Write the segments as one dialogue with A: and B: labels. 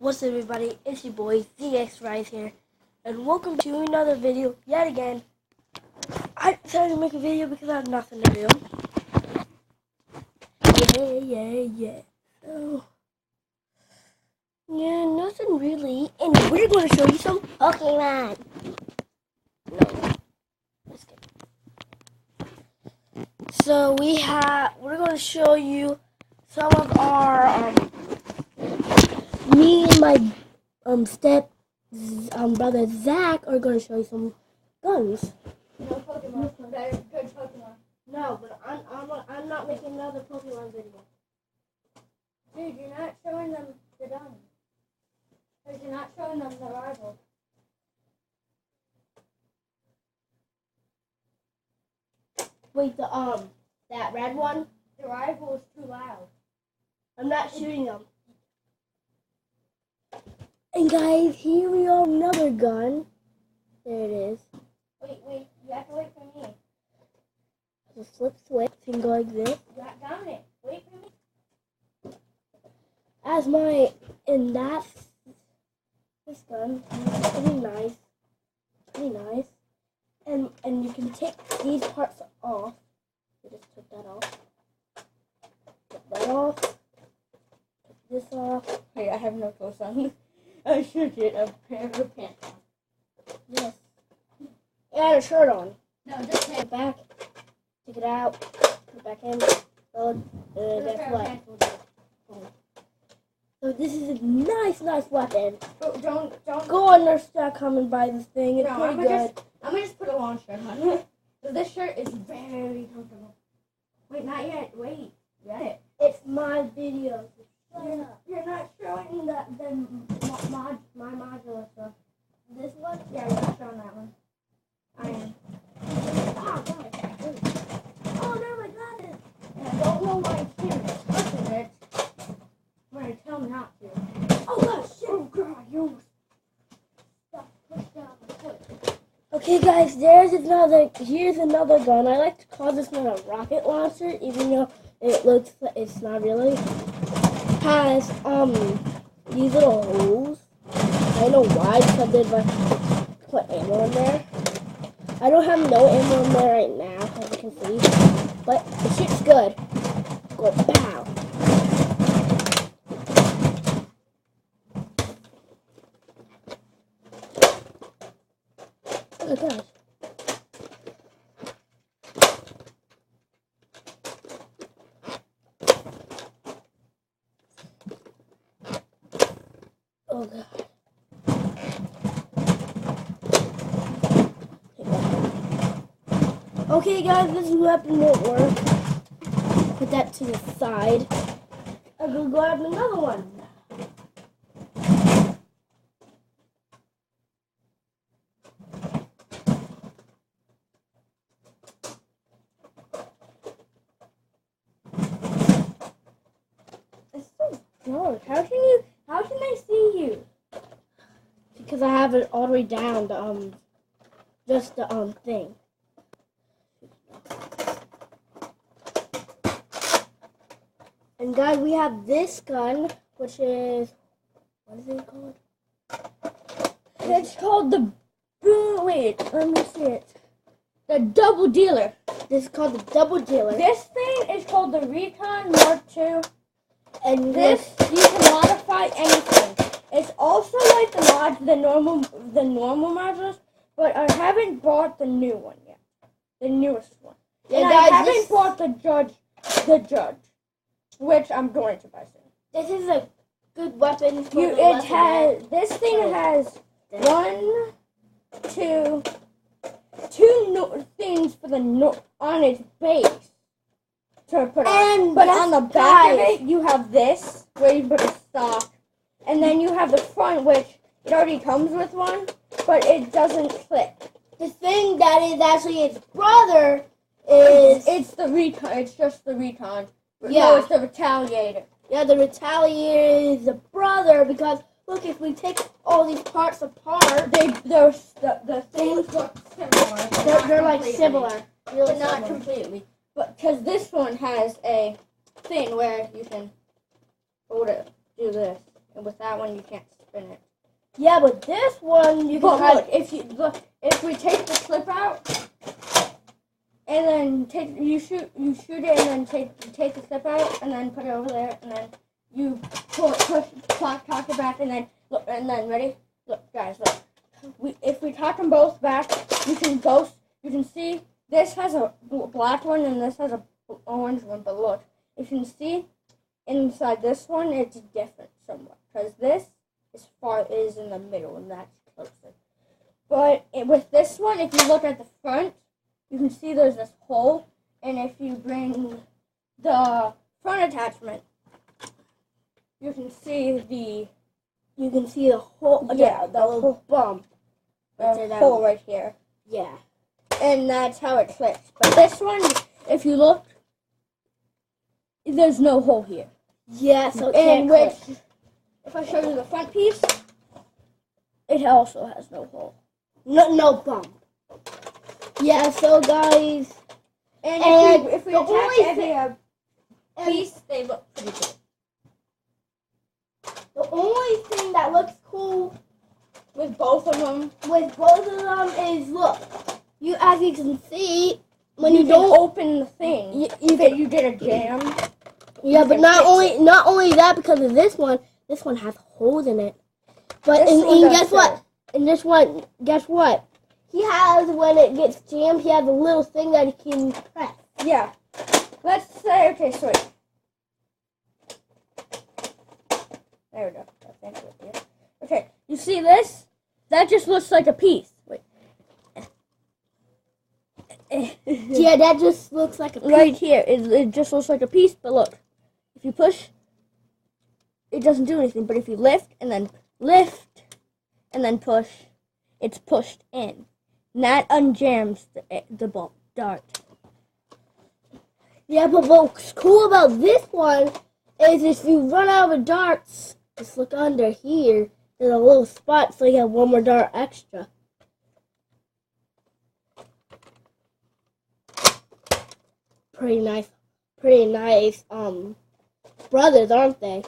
A: What's up, everybody? It's your boy ZX Rise here, and welcome to another video yet again. I decided to make a video because I have nothing to do. Yeah. So, yeah, nothing really. And we're going to show you some Pokemon. No, just kidding. So we're going to show you some of our me and my brother Zach are going to show you some guns.
B: No Pokemon. Better good Pokemon.
A: No, but I'm not making another Pokemon video.
B: Dude, you're not showing them the diamond. Because you're not showing them the rival.
A: Wait, that red one?
B: The rival is too loud.
A: I'm not shooting them. And guys, here we are, another gun. There it is.
B: Wait, you have to wait for me.
A: Just flip switch and go like this.
B: You got it. Wait for me.
A: And that's this gun. Pretty nice. And you can take these parts off. You just took that off. Take that off. Take this off.
B: Wait, I have no clothes on. I should get a pair of pants on.
A: Yes. And a shirt on.
B: No, just
A: Put
B: pants.
A: it back. Take it out. Put it back in. Load. That's what. So this is a nice weapon.
B: Oh, don't
A: Go on Nerf.com and buy this thing. It's pretty good.
B: I'm gonna just put a long shirt on. So this shirt is very comfortable. Wait, not yet. Wait. Get it.
A: It's my video.
B: You're not showing my modular stuff.
A: This one?
B: Yeah, you're not showing that one. I am.
A: Oh, God. Oh, no, I got it.
B: And I don't know why it's here. It's pushing it when I tell me not to.
A: Oh, God, shit.
B: Oh, God, you almost pushed down my foot.
A: Okay, guys, here's another gun. I like to call this one a rocket launcher, even though it's not really. Has, these little holes. I don't know why, because they'd like put ammo in there. I don't have no ammo in there right now, as you can see. But the shit's good. Go pow. Oh gosh. Oh god. Okay guys, this weapon won't work. Put that to the side. I'm gonna grab another one.
B: It's so dark. How can I see you?
A: Because I have it all the way down to just the thing. And guys, we have this gun, which is, what is it called?
B: It's called the wait, let me see it. The double dealer.
A: This is called the double dealer.
B: This thing is called the Recon Mark II.
A: And
B: This you can modify anything. It's also like the normal modules, but I haven't bought the new one yet. The newest one.
A: Yeah,
B: And
A: guys,
B: I haven't bought the judge, which I'm going to buy soon.
A: this is a good weapon for the lesson.
B: This thing has two things for on its base to put on. But on the back of it, you have this where you put a stock, and then you have the front, which it already comes with one, but it doesn't click.
A: The thing that is actually its brother is...
B: It's the Recon. It's just the Recon.
A: Yeah.
B: No, it's the Retaliator.
A: Yeah, the Retaliator is the brother because, look, if we take all these parts apart,
B: The things look similar.
A: they're like similar.
B: But not completely. But because this one has a thing where you can hold it, do this, And with that one, you can't spin it.
A: Yeah, but this one you can.
B: But look, if we take the clip out, and then you shoot it, and then take the clip out, and then put it over there, and then you push, cock it back, and then look, and then ready? Look, guys, look. If we cock them both back, you can see this has a black one and this has a orange one. But look, if you can see inside this one, it's different somewhat because this is in the middle and that's closer. But with this one, if you look at the front, you can see there's this hole, and if you bring the front attachment, you can see the hole. Yeah, the little bump. The hole right here.
A: Yeah.
B: And that's how it clicks. But this one, if you look, there's no hole here.
A: Yeah, so it can't click.
B: If I show you the front piece, it also has no hole.
A: No bump. Yeah, so guys,
B: and if we attach every piece, they look pretty good.
A: The only thing that looks cool
B: with both of them
A: is look. As you can see, when
B: you don't open the thing, you did a jam.
A: Yeah, but not only that, because of this one has holes in it. But and guess what? And this one, guess what? He has, when it gets jammed, he has a little thing that he can press.
B: Yeah. Let's say, okay, so wait. There we go. Okay, you see this? That just looks like a piece. Wait.
A: Yeah, that just looks like a piece.
B: Right here. It just looks like a piece, but look. If you push, it doesn't do anything. But if you lift and then push, it's pushed in. And that unjams the dart.
A: Yeah, but what's cool about this one is if you run out of darts, just look under here. There's a little spot so you have one more dart extra. Pretty nice brothers, aren't they?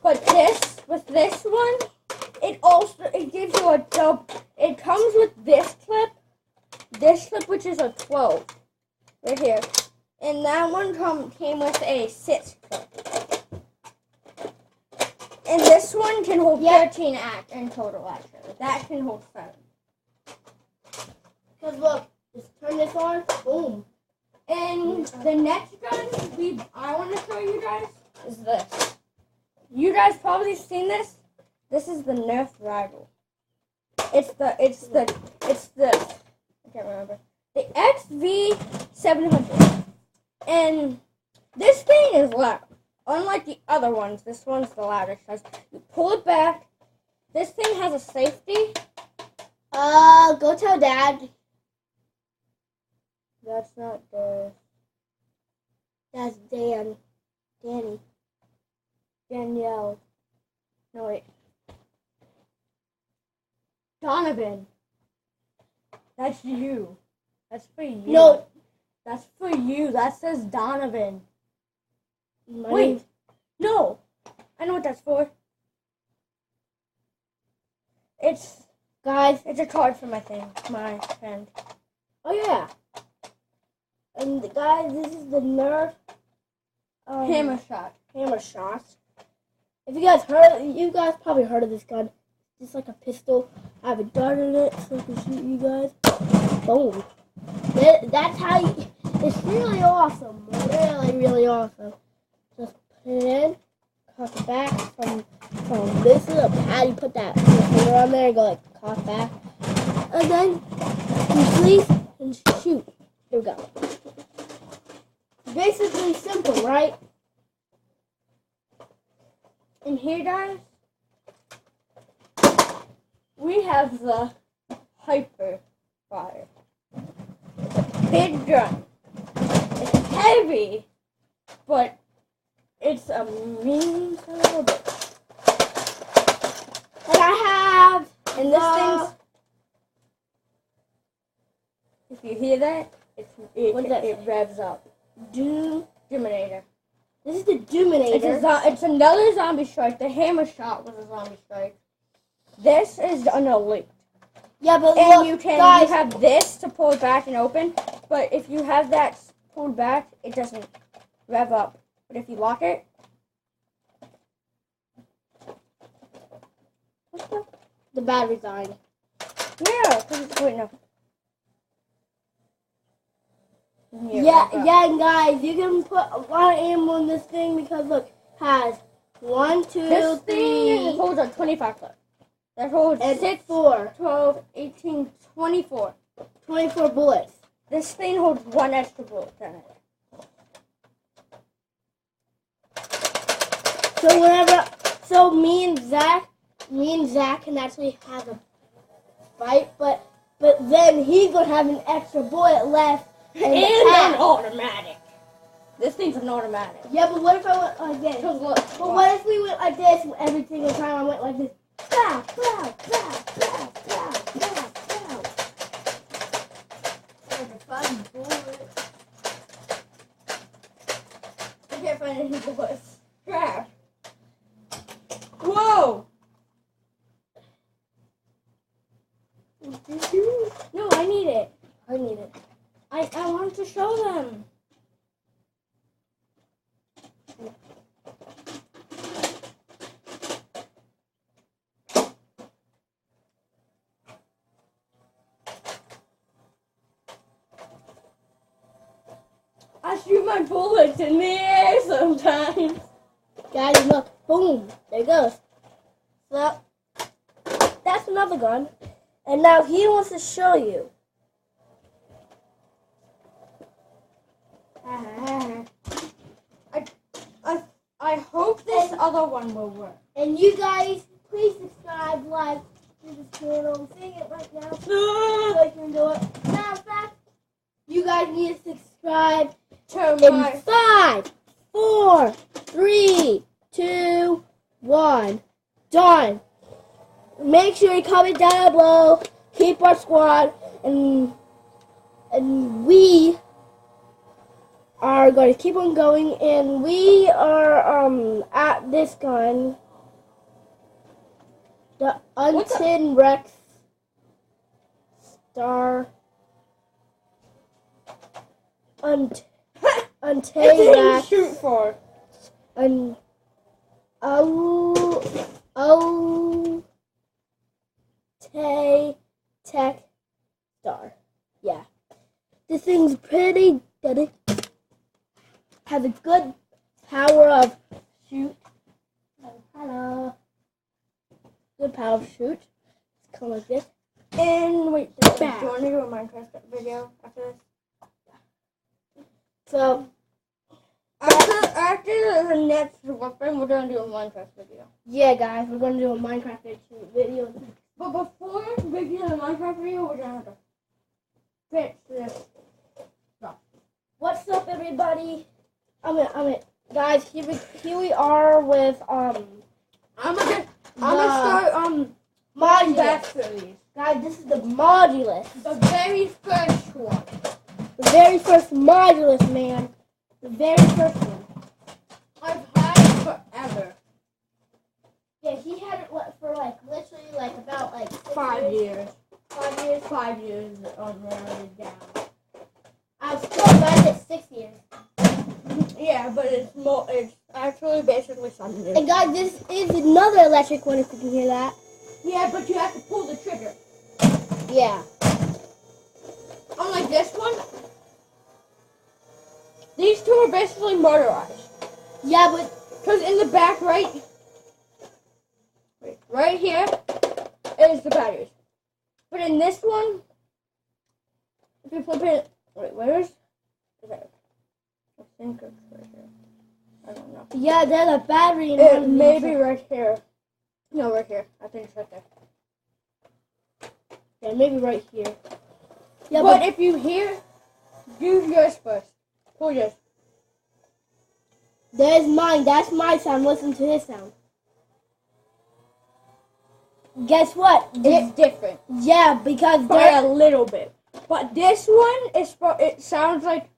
B: But with this one, it gives you a it comes with this clip which is a 12 right here, and that one came with a 6 clip, and this one can hold 13 in total. Actually, that can hold 7.
A: Because look, just turn this on, boom.
B: And the next gun I want to show you guys is this. You guys probably seen this. This is the Nerf rival. It's the I can't remember. The XV700. And this thing is loud. Unlike the other ones, this one's the loudest. You pull it back. This thing has a safety.
A: Go tell Dad.
B: That's not Dad.
A: That's Danny.
B: Danielle. No, wait. Donovan. That's you. That's for you.
A: No.
B: That's for you. That says Donovan.
A: Wait.
B: No. I know what that's for. It's a card for my friend.
A: Oh yeah. And guys, this is the Nerf
B: hammer shot.
A: If you guys probably heard of this gun. It's like a pistol. I have a dart in it so I can shoot you guys. Boom. That's how it's really awesome. Really awesome. Just put it in, cock it back from this little pad. You put that finger on there and go like cock back. And then you release and shoot. Here we go. Basically simple, right?
B: And here, guys, we have the Hyper Fire. It's a big gun. It's heavy, but it's a mean little bit.
A: And I have,
B: and this thing's, if you hear that, it revs up.
A: Dominator. This is the Doominator.
B: It's another zombie strike. The hammer shot was a zombie strike. This is an elite.
A: Yeah, but
B: and
A: look,
B: you
A: guys,
B: have this to pull it back and open. But if you have that pulled back, it doesn't rev up. But if you lock it,
A: the battery died.
B: Yeah, wait, no.
A: Yeah, and guys, you can put a lot of ammo in this thing because look, has 1, 2,
B: this
A: 3.
B: Thing holds a 25 clip. That holds
A: and
B: 6,
A: 4,
B: 12, 18, 24.
A: 24 bullets.
B: This thing holds 1 extra bullet in it.
A: So me and Zach can actually have a fight, but then he's gonna have an extra bullet left
B: and an automatic. This thing's an automatic.
A: Yeah, but what if I went like this?
B: Look,
A: what if we went like this every single time I went like this? Pow, pow, pow, pow, pow, pow, pow. Like a fucking bullet.
B: I can't find any bullets. Crap. Whoa! No, I need it.
A: I need it.
B: I wanted to show them. I shoot my bullets in the air sometimes.
A: Guys, look. Boom. There it goes. So, that's another gun. And now he wants to show you.
B: I hope this other one will work.
A: And you guys, please subscribe, like to this channel. I'm saying it right now. So you can do it. Now, in fact, you guys need to subscribe in 5, 4, 3, 2, 1. Done. Make sure you comment down below. Keep our squad, and we are going to keep on going, and we are at this gun, the Untin Rex Star Untin
B: Shoot for
A: Tech Star. Yeah. This thing's pretty good. Has a good power of shoot. Hello. Good power of shoot. It's kind of like this.
B: And wait, do you want to do a Minecraft video after this?
A: So
B: after the next weapon, we're gonna do a Minecraft video.
A: yeah, guys, we're gonna do a Minecraft video.
B: But before we do the Minecraft video, we're gonna have to fix this stuff.
A: What's up, everybody? Guys, here we are with
B: I'm gonna start
A: Modulus. Guys, this is the Modulus.
B: The very first one.
A: The very first Modulus, man. The very first one.
B: I've had it forever.
A: Yeah, he had it for literally about
B: 5 years.
A: 5 years.
B: 5 years on rounded down.
A: I was still glad it's 6 years.
B: Yeah, but it's actually basically 7 years.
A: And guys, this is another electric one, if you can hear that.
B: Yeah, but you have to pull the trigger.
A: Yeah.
B: Unlike this one, these two are basically motorized.
A: Yeah, but
B: because in the back, right here is the batteries. But in this one, if you flip it, where is that? I think it's right here. I don't know.
A: yeah, there's a battery in
B: It may be right here. No, right here. I think it's right there.
A: Yeah, maybe right here. Yeah,
B: but if you hear, do yours first. Pull yours.
A: There's mine. That's my sound. Listen to his sound. Guess what?
B: It's different.
A: Yeah, because
B: by a little bit. But this one is. It sounds like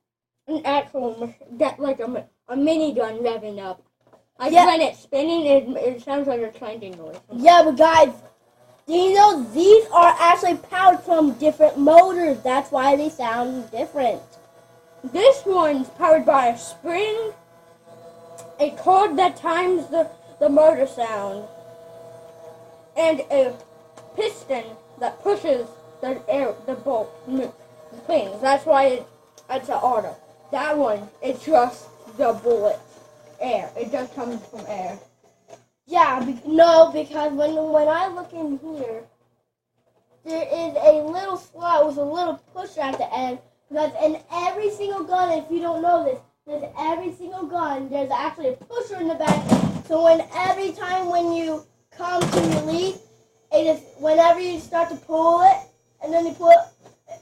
B: an actual machine, like a minigun revving up. Like
A: Yeah.
B: when it's spinning, it sounds like a clanking noise.
A: Yeah, but guys, do you know these are actually powered from different motors? That's why they sound different.
B: This one's powered by a spring, a cord that times the motor sound, and a piston that pushes the bolt things. That's why it's an auto. That one, it's just the bullet, air. It just comes from air.
A: Yeah, no, because when I look in here, there is a little slot with a little pusher at the end. Because in every single gun, if you don't know this, there's every single gun, there's actually a pusher in the back. So every time when you come to release, whenever you start to pull it, and then you pull it,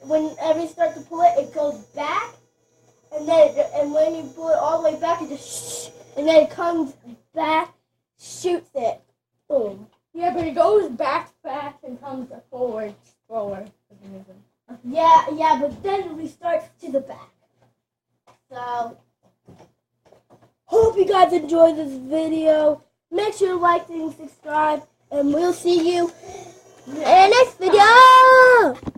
A: whenever you start to pull it, it goes back. And when you pull it all the way back, it just and then it comes back, shoots it. Boom.
B: Yeah, but it goes back fast and comes forward slower.
A: Yeah, but then it restarts to the back. So, hope you guys enjoyed this video. Make sure to like and subscribe, and we'll see you in the next video.